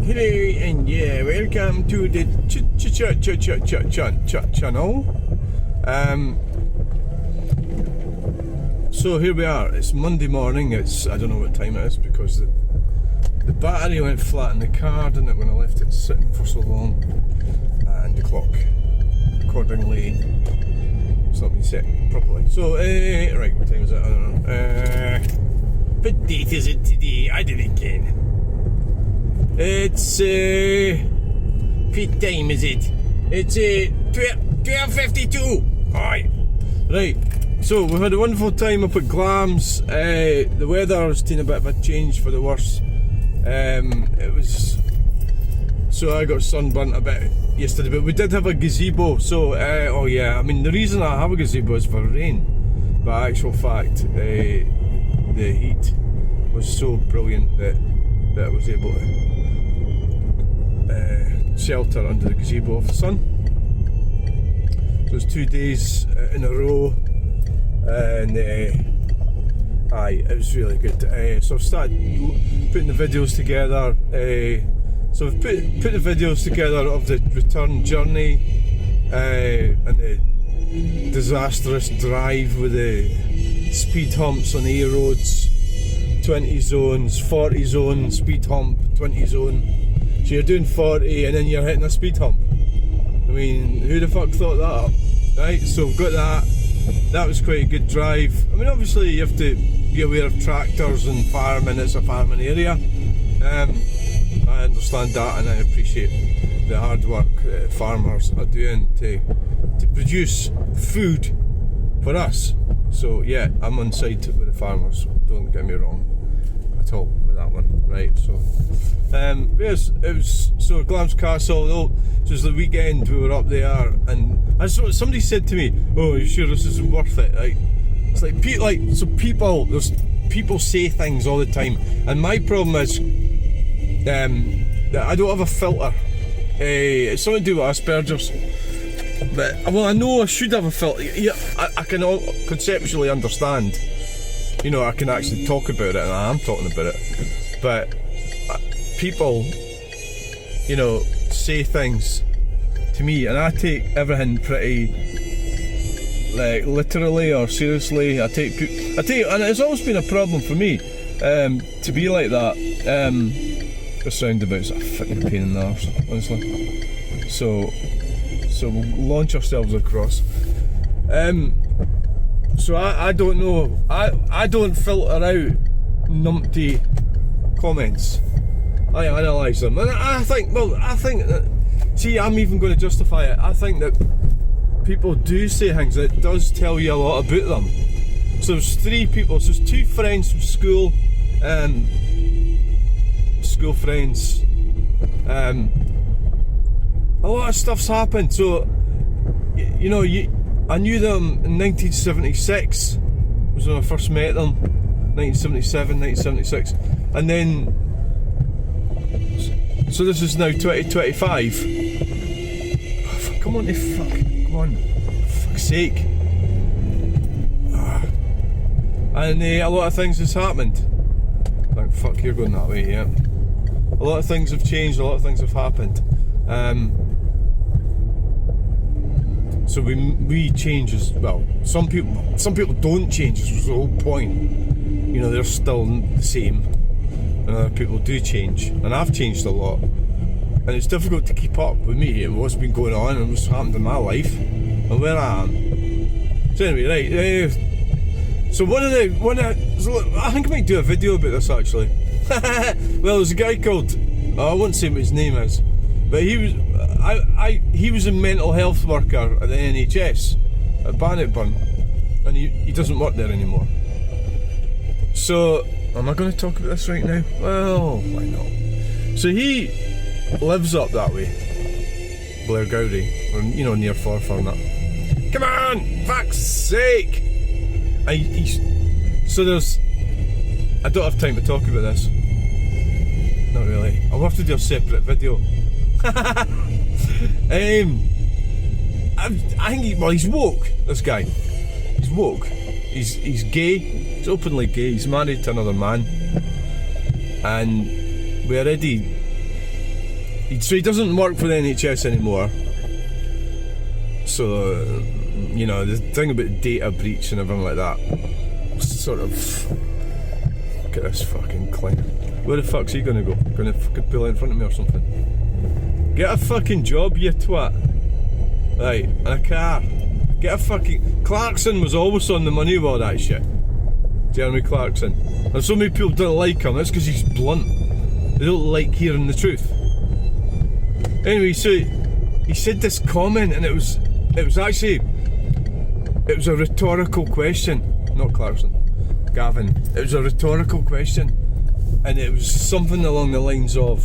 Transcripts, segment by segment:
Hello and yeah, welcome to the channel. So here we are. It's Monday morning. I don't know what time it is because the battery went flat in the car, didn't it, when I left it sitting for so long, and the clock accordingly it's not been set properly. So right, what time is it? I don't know. What date is it today? I didn't ken. It's what time is it? It's 12:52. Aye. Right. So we've had a wonderful time up at Glams. The weather's taken a bit of a change for the worse. It was, so I got sunburnt a bit yesterday, but we did have a gazebo. So oh yeah, I mean the reason I have a gazebo is for rain, but actual fact, the heat was so brilliant that I was able to shelter under the gazebo of the sun. So it was 2 days in a row, and aye, it was really good. So I've started putting the videos together. So I've put the videos together of the return journey and the disastrous drive with the speed humps on the A roads, 20 zones, 40 zone, speed hump, 20 zone. So you're doing 40 and then you're hitting a speed hump. I mean, who the fuck thought that up? Right, so we've got that. That was quite a good drive. I mean, obviously you have to be aware of tractors and firemen. It's a fireman area. I understand that, and I appreciate the hard work that farmers are doing to produce food for us. So yeah, I'm on side with the farmers. Don't get me wrong at all with that one. Right. So yes, it was so Glams Castle. Though it was the weekend, we were up there, and somebody said to me, "Oh, are you sure this isn't worth it?" Like, it's like people say things all the time, and my problem is that I don't have a filter. It's something to do with Asperger's. But well, I know I should have a filter. Yeah, I can conceptually understand. You know, I can actually talk about it, and I am talking about it. But people, you know, say things to me, and I take everything pretty like literally or seriously. I take, and it's always been a problem for me to be like that. This roundabout's a fucking pain in the arse, honestly. So we'll launch ourselves across. So I don't know. I don't filter out numpty comments. I analyse them, and I think that. See, I'm even going to justify it. I think that people do say things that does tell you a lot about them. So there's 3 people. So there's 2 friends from school. School friends. A lot of stuff's happened. So you know, I knew them in 1976. Was when I first met them. 1977, 1976, and then. So this is now 2025. Oh, come on, come on, for fuck's sake. And a lot of things has happened. Like, fuck, you're going that way, yeah. A lot of things have changed, a lot of things have happened. So we change as well. Some people don't change, which was the whole point. You know, they're still the same. And other people do change, and I've changed a lot, and it's difficult to keep up with me and what's been going on and what's happened in my life and where I am. So anyway, right. So so I think I might do a video about this actually. Well, there's a guy called, I won't say what his name is, but he was a mental health worker at the NHS at Bannockburn, and he doesn't work there anymore. So. Am I going to talk about this right now? Well, why not? So he lives up that way, Blair Gowrie, or you know, near Forfar. Come on, fuck's sake! So there's. I don't have time to talk about this. Not really. I'll have to do a separate video. I think he's woke. This guy, he's woke. He's gay. He's openly gay. He's married to another man, and we already So he doesn't work for the NHS anymore. So, you know, the thing about data breach and everything like that, sort of, look at this fucking clown. Where the fuck's he gonna go? Gonna fucking pull in front of me or something? Get a fucking job, you twat. Right, and a car. Get a fucking... Clarkson was always on the money with all that shit. Jeremy Clarkson. And so many people don't like him, that's because he's blunt. They don't like hearing the truth. Anyway, so he said this comment, and it was a rhetorical question. Not Clarkson, Gavin. It was a rhetorical question, and it was something along the lines of,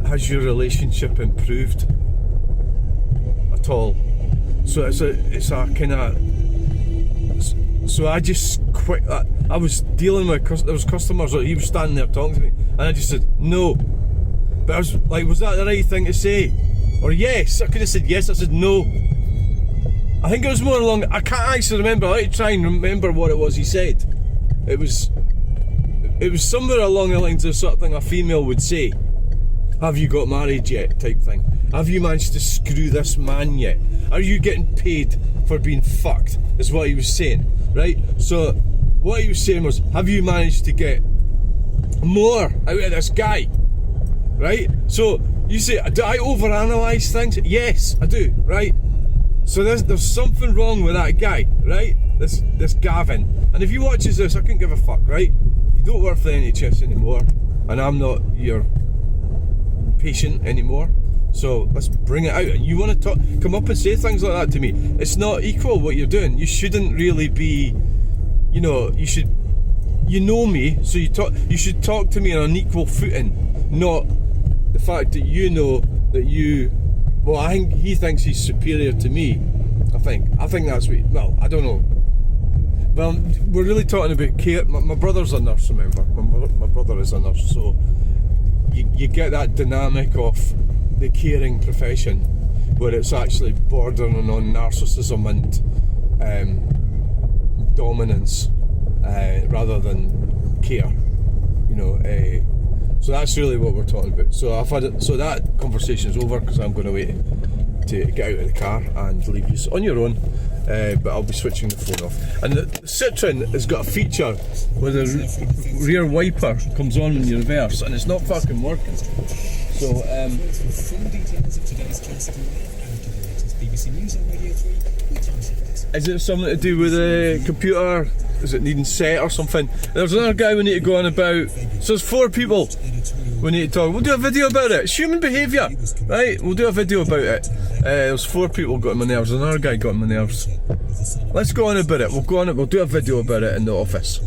has your relationship improved at all? So it's a kind of... So I just quit. I was dealing with there was customers, he was standing there talking to me, and I just said no. But I was like, was that the right thing to say? Or yes? I could have said yes. I said no. I think it was more along. I can't actually remember. I like to try and remember what it was he said. It was somewhere along the lines of the sort of thing a female would say. Have you got married yet? Type thing. Have you managed to screw this man yet? Are you getting paid for being fucked? Is what he was saying, right? So what he was saying was, have you managed to get more out of this guy? Right? So you say, do I overanalyze things? Yes, I do, right? So there's something wrong with that guy, right? This Gavin. And if he watches this, I couldn't give a fuck, right? You don't work for the NHS anymore, and I'm not your patient anymore. So let's bring it out. You want to come up and say things like that to me? It's not equal what you're doing. You shouldn't really be, you know, you know me, so you should talk to me on an equal footing, not the fact that you know that well, I think he thinks he's superior to me. I think that's what, well, I don't know. Well, we're really talking about care. My brother's a nurse, remember? My brother is a nurse, so you get that dynamic of the caring profession where it's actually bordering on narcissism and dominance rather than care, you know. So that's really what we're talking about. So so that conversation's over because I'm going to wait to get out of the car and leave you on your own. But I'll be switching the phone off. And the Citroen has got a feature where the rear wiper comes on when you reverse, and it's not fucking working. So, is it something to do with the computer? Is it needing set or something? There's another guy we need to go on about. So there's 4 people we need to talk. We'll do a video about it. It's human behaviour, right? We'll do a video about it. There's 4 people got on my nerves. Another guy got on my nerves. Let's go on about it. We'll go on it. We'll do a video about it in the office,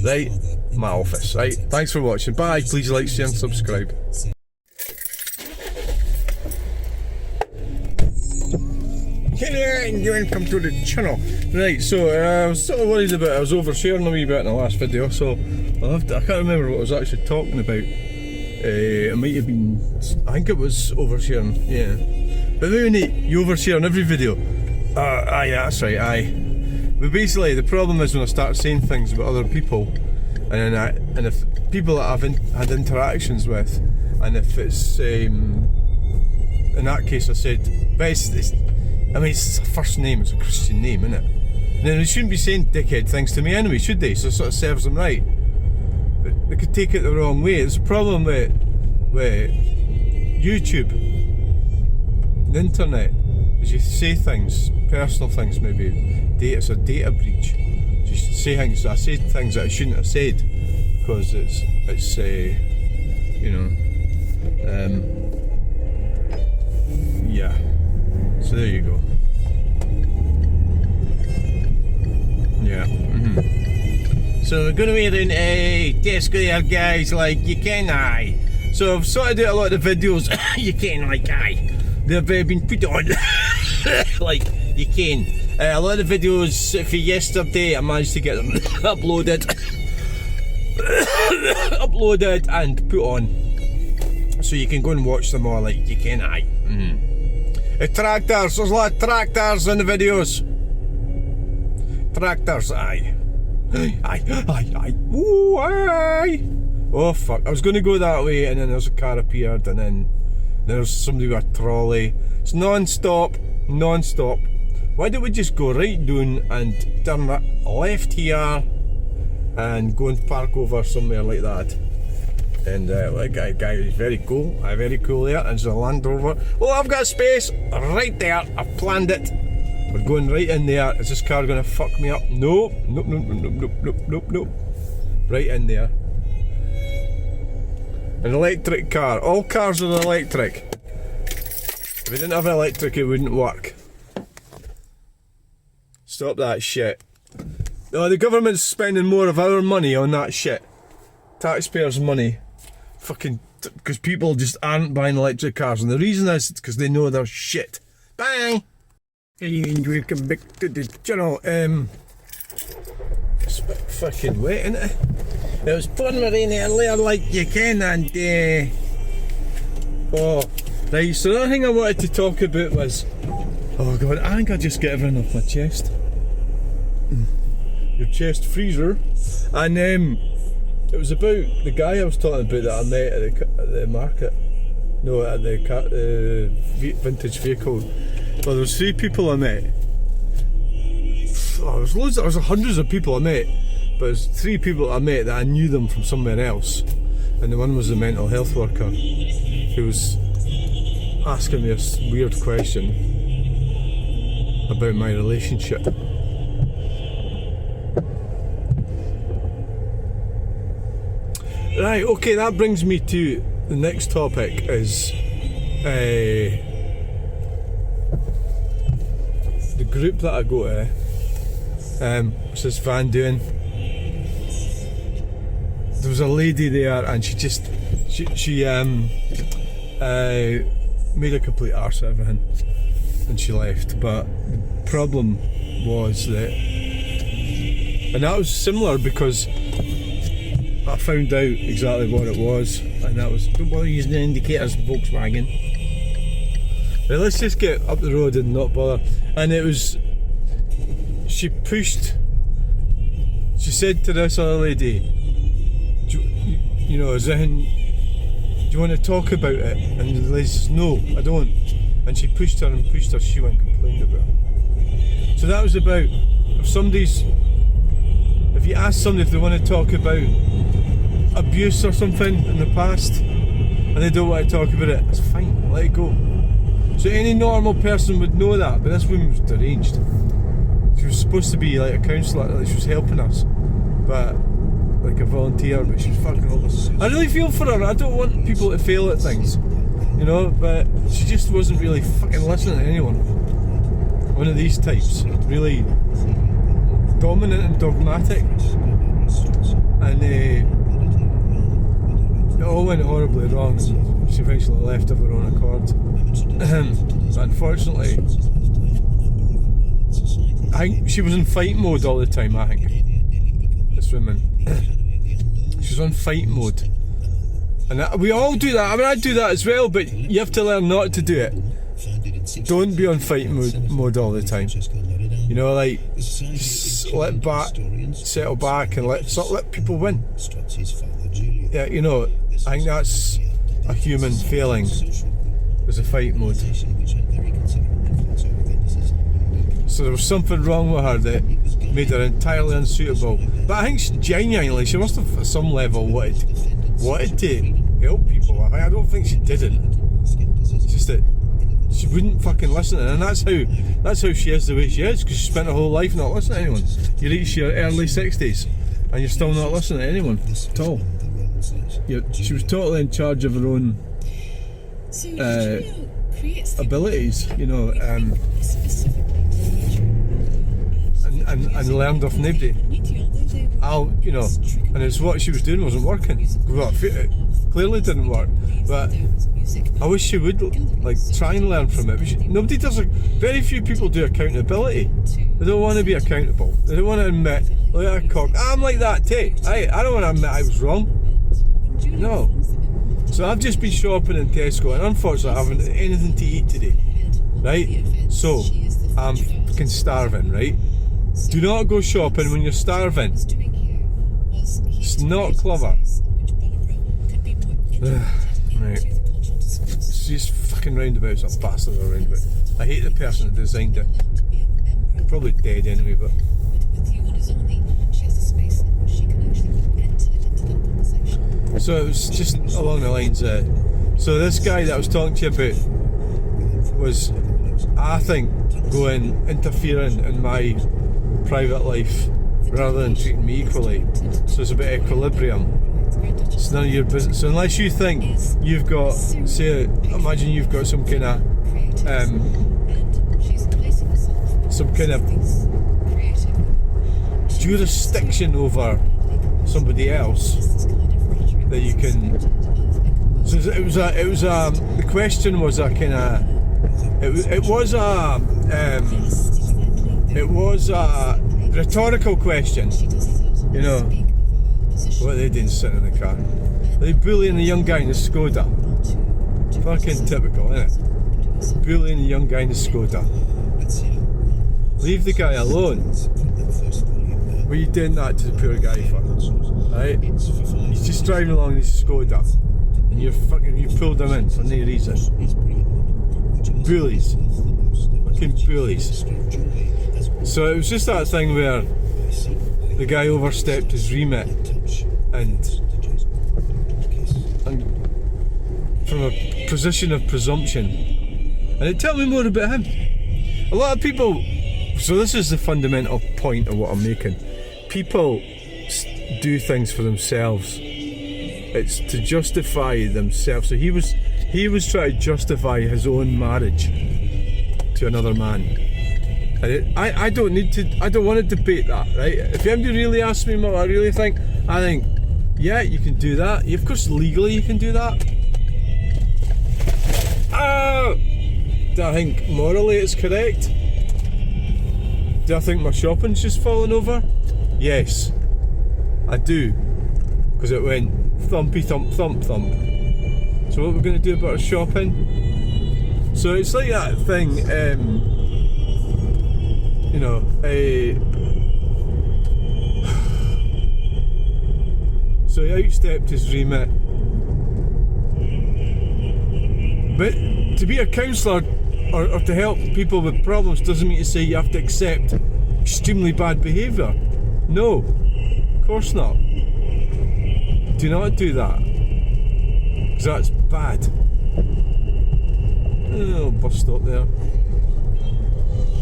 right? My office, right? Thanks for watching. Bye. Please like, share, and subscribe. Hello and welcome to the channel. Right, so I was sort of worried about it. I was oversharing a wee bit in the last video, so I can't remember what I was actually talking about. It might have been, I think it was oversharing, yeah. But maybe you overshare on every video. Aye, that's right, aye. But basically, the problem is when I start saying things about other people, and if people that I've had interactions with, and if it's in that case I said, but it's a first name, it's a Christian name, isn't it? And then they shouldn't be saying dickhead things to me anyway, should they? So it sort of serves them right. But they could take it the wrong way. It's a problem with YouTube, the internet, is you say things, personal things maybe, it's a data breach. So you say things, I say things that I shouldn't have said, because it's you know, yeah. So there you go. Yeah. So we're going to be around a desk there, guys, like you can, aye. So I've sort of done a lot of the videos, you can, like, aye. They've been put on, like, you can. A lot of the videos for yesterday, I managed to get them uploaded and put on. So you can go and watch them all, like you can, aye. Tractors, there's a lot of tractors in the videos. Tractors, aye. Aye. Ooh, aye. Oh fuck, I was going to go that way, and then there's a car appeared, and then there's somebody with a trolley. It's non-stop. Why don't we just go right down and turn left here and go and park over somewhere like that? And that guy is very cool. Very cool there. And there's a Land Rover. Oh, I've got space right there. I've planned it. We're going right in there. Is this car going to fuck me up? No. Nope. Right in there. An electric car. All cars are electric. If we didn't have electric, it wouldn't work. Stop that shit. Oh, the government's spending more of our money on that shit. Taxpayers' money. Fucking, because people just aren't buying electric cars, and the reason is because they know they're shit. Bang! Hey, and welcome back to the channel. It's a bit fucking wet, isn't it? It was pouring rain earlier, like you can, and oh, right. So the other thing I wanted to talk about was, oh god, I think I just get everything off my chest. Your chest freezer, and it was about the guy I was talking about that I met at the market. No, at the vintage vehicle. Well, there was 3 people I met. Oh, there was loads. There was hundreds of people I met, but there's 3 people I met that I knew them from somewhere else, and the one was the mental health worker who was asking me a weird question about my relationship. Right, okay, that brings me to the next topic is the group that I go to, what's this van doing? There was a lady there and she made a complete arse of everything and she left, but the problem was that, and that was similar because I found out exactly what it was, and that was, don't bother using the indicators, Volkswagen. But let's just get up the road and not bother. And it was, she said to this other lady, you know, is there anything, do you want to talk about it? And the lady says, no, I don't. And she pushed her, she went and complained about her. So that was about, if you ask somebody if they want to talk about abuse or something in the past and they don't want to talk about it, it's fine, let it go. So any normal person would know that, but this woman was deranged. She was supposed to be like a counsellor, like she was helping us, but like a volunteer, but she was fucking hopeless. I really feel for her. I don't want people to fail at things, you know, but she just wasn't really fucking listening to anyone. One of these types, really dominant and dogmatic, and it all went horribly wrong. She eventually left of her own accord. But unfortunately, I think she was in fight mode all the time. I think this woman, she was on fight mode, and we all do that. I mean, I do that as well, but you have to learn not to do it. Don't be on fight mode all the time. You know, like, just settle back and let people win. Yeah, you know, I think that's a human failing, is a fight mode. So there was something wrong with her that made her entirely unsuitable. But I think she must have at some level wanted to help people. I don't think she didn't. It's just that she wouldn't fucking listen, and that's how she is the way she is, because she spent her whole life not listening to anyone. You reach your early 60s and you're still not listening to anyone at all. She was totally in charge of her own abilities, you know, and learned off nobody. You know, and it's what she was doing wasn't working. Well, it clearly didn't work, but I wish she would like try and learn from it. Nobody does. Very few people do accountability. They don't want to be accountable. They don't want to admit, look at a cock, I'm like that too. I don't want to admit I was wrong. No. So I've just been shopping in Tesco, and unfortunately I haven't anything to eat today. Right? So I'm fucking starving, right? Do not go shopping when you're starving. It's not clever. Right. These fucking roundabouts are bastard or roundabout. I hate the person who designed it. They're probably dead anyway, but. So it was just along the lines so this guy that I was talking to you about was, I think, interfering in my private life rather than treating me equally. So it's about equilibrium. It's none of your business. So unless you think you've got, say, imagine you've got some kind of jurisdiction over somebody else that you can. So the question was a kind of, it was a rhetorical question, you know. What are they doing sitting in the car? Are they bullying the young guy in the Skoda? Fucking typical, isn't it? Bullying the young guy in the Skoda. Leave the guy alone. What are you doing that to the poor guy for? Right? He's just driving along this Skoda and you pulled him in for no reason. Bullies. Fucking bullies. So it was just that thing where the guy overstepped his remit and from a position of presumption. And tell me more about him. A lot of people, so this is the fundamental point of what I'm making. People do things for themselves. It's to justify themselves. So he was trying to justify his own marriage to another man. And I don't want to debate that, right? If anybody really asks me what I really think, I think, yeah, you can do that. Of course, legally you can do that. Do I think morally it's correct? Do I think my shopping's just fallen over? Yes, I do. Because it went thumpy thump thump thump. So what we're going to do about our shopping? So it's like that thing, you know, so he outstepped his remit. But to be a counsellor or to help people with problems doesn't mean to say you have to accept extremely bad behaviour. No, of course not. Do not do that, because that's bad. Oh, bus stop there.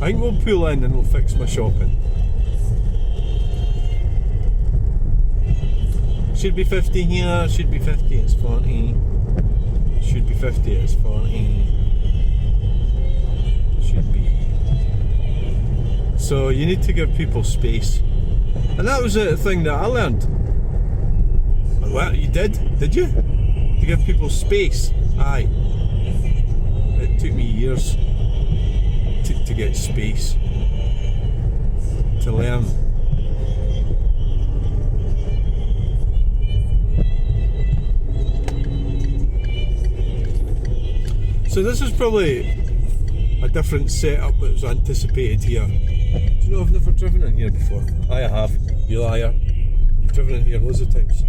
I think we'll pull in and we'll fix my shopping. Should be 50 here, should be 50, it's 40. Should be 50, it's 40. Should be. So you need to give people space. And that was a thing that I learned. Well, you did you? To give people space. Aye. It took me years to get space. To learn. So this is probably a different setup that was anticipated here. Do you know I've never driven in here before? I have. You liar. You've driven in here loads of times.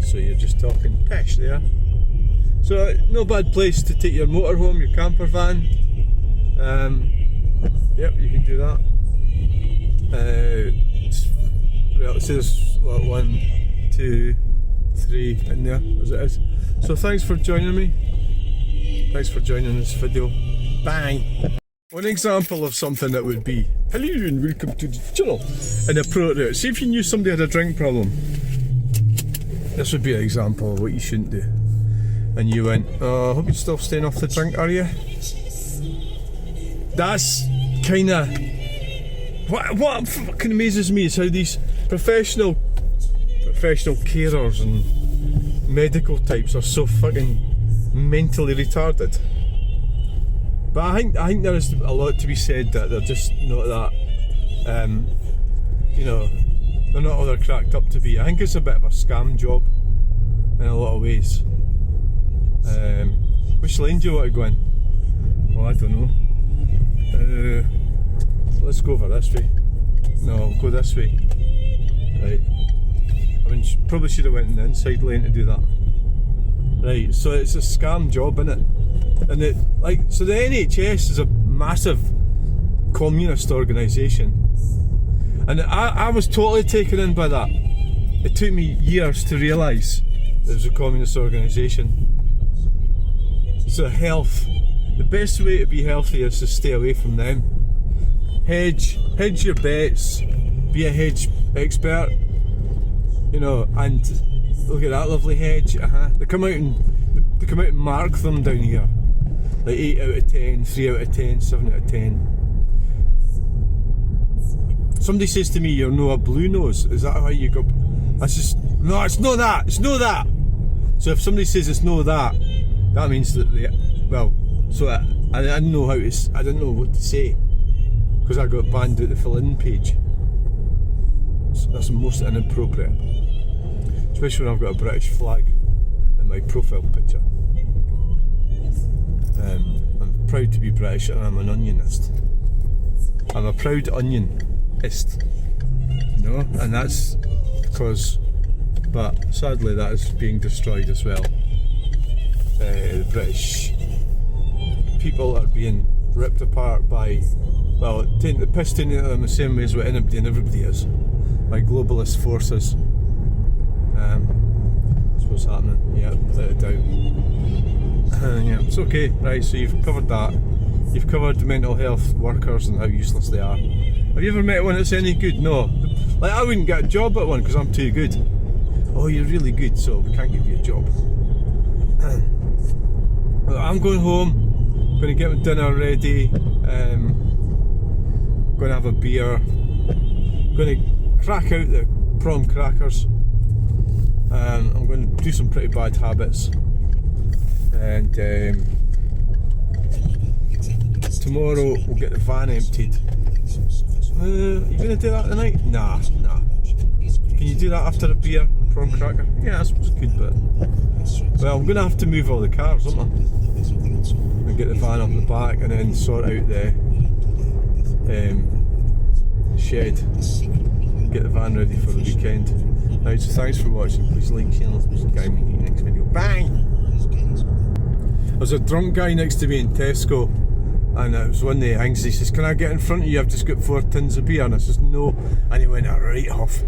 So you're just talking pish there. So no bad place to take your motorhome, your camper van. Yep, you can do that. Well, let's say there's 1, 2, 3 in there as it is. So thanks for joining me. Thanks for joining this video. Bye. One example of something that would be, hello and welcome to the channel, inappropriate. See if you knew somebody had a drink problem. This would be an example of what you shouldn't do. And you went, oh, I hope you're still staying off the drink, are you? That's kind of... What fucking amazes me is how these professional carers and medical types are so fucking mentally retarded. But I think there is a lot to be said that they're just not that, you know, they're not all they're cracked up to be. I think it's a bit of a scam job in a lot of ways. Which lane do you want to go in? Well, I don't know. Let's go over this way. No, go this way. Right. I mean, probably should have went in the inside lane to do that. Right, so it's a scam job, innit? And it, like, so the NHS is a massive communist organisation, and I was totally taken in by that. It took me years to realise it was a communist organisation. So health, the best way to be healthy is to stay away from them. Hedge your bets, be a hedge expert, you know, and look at that lovely hedge. They come out and mark them down here, like 8 out of 10, 3 out of 10, 7 out of 10. Somebody says to me, "You're no a blue nose." Is that how you go? I just, no, it's no that. It's no that. So if somebody says it's no that, that means that they, well, so I didn't know how to, I didn't know what to say, because I got banned out the fill-in page. So that's most inappropriate, especially when I've got a British flag in my profile picture. I'm proud to be British, and I'm an Onionist. I'm a proud Onionist, you know, and that's because, but sadly that is being destroyed as well. The British people are being ripped apart by, well, taking the piss taken out of them the same way as what anybody and everybody is, by globalist forces. That's what's happening. Yeah, without a doubt. Yeah, it's okay. Right, so you've covered that. You've covered mental health workers and how useless they are. Have you ever met one that's any good? No. Like, I wouldn't get a job at one because I'm too good. Oh, you're really good, so we can't give you a job. Well, I'm going home, going to get my dinner ready, going to have a beer, going to crack out the prawn crackers. I'm going to do some pretty bad habits, and tomorrow we'll get the van emptied. Are you going to do that tonight? Nah. Can you do that after a beer and prawn cracker? Yeah, that's good, but well, I'm going to have to move all the cars, aren't I? And get the van up the back, and then sort out the shed. Get the van ready for the weekend. Right, so thanks for watching. Please like, share, and subscribe. Meet you in the next video. Bye! There's a drunk guy next to me in Tesco, and it was one of the things. He says, "Can I get in front of you? I've just got 4 tins of beer." And I says, "No," and he went right off.